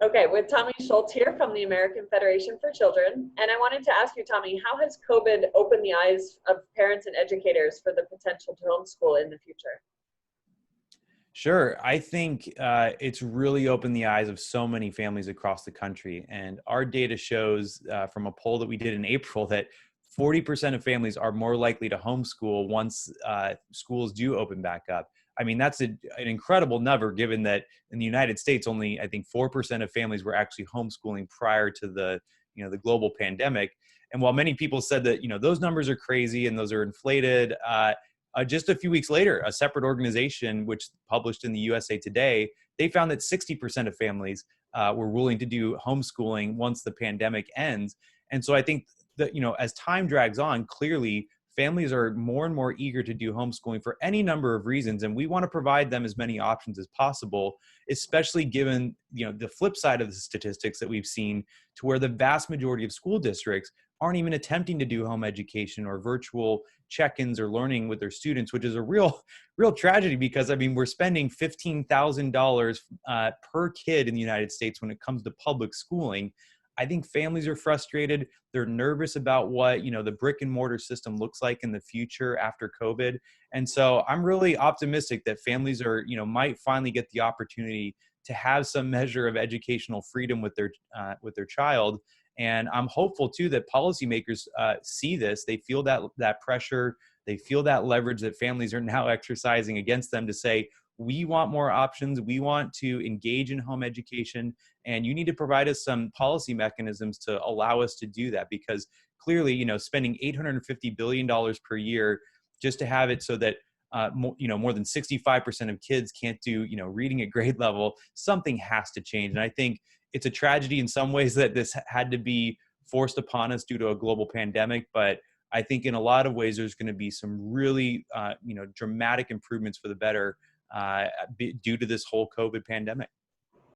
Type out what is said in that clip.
Okay, with Tommy Schultz here from the American Federation for Children. And I wanted to ask you, Tommy, how has COVID opened the eyes of parents and educators for the potential to homeschool in the future? Sure. I think it's really opened the eyes of so many families across the country. And our data shows from a poll that we did in April that 40% of families are more likely to homeschool once schools do open back up. I mean, that's an incredible number given that in the United States, only I think 4% of families were actually homeschooling prior to the global pandemic. And while many people said that, those numbers are crazy and those are inflated, just a few weeks later, a separate organization, which published in the USA Today, they found that 60% of families were willing to do homeschooling once the pandemic ends. And so I think that, as time drags on, clearly families are more and more eager to do homeschooling for any number of reasons. And we want to provide them as many options as possible, especially given, the flip side of the statistics that we've seen to where the vast majority of school districts aren't even attempting to do home education or virtual check-ins or learning with their students, which is a real tragedy because I mean, we're spending $15,000 per kid in the United States when it comes to public schooling. I think families are frustrated. They're nervous about what, the brick and mortar system looks like in the future after COVID. And so I'm really optimistic that families might finally get the opportunity to have some measure of educational freedom with their child. And I'm hopeful too that policymakers see this. They feel that pressure. They feel that leverage that families are now exercising against them to say, we want more options. We want to engage in home education, and you need to provide us some policy mechanisms to allow us to do that. Because clearly, spending $850 billion per year just to have it so that more than 65% of kids can't do reading at grade level, something has to change. And I think it's a tragedy in some ways that this had to be forced upon us due to a global pandemic, but I think in a lot of ways there's going to be some really dramatic improvements for the better due to this whole COVID pandemic.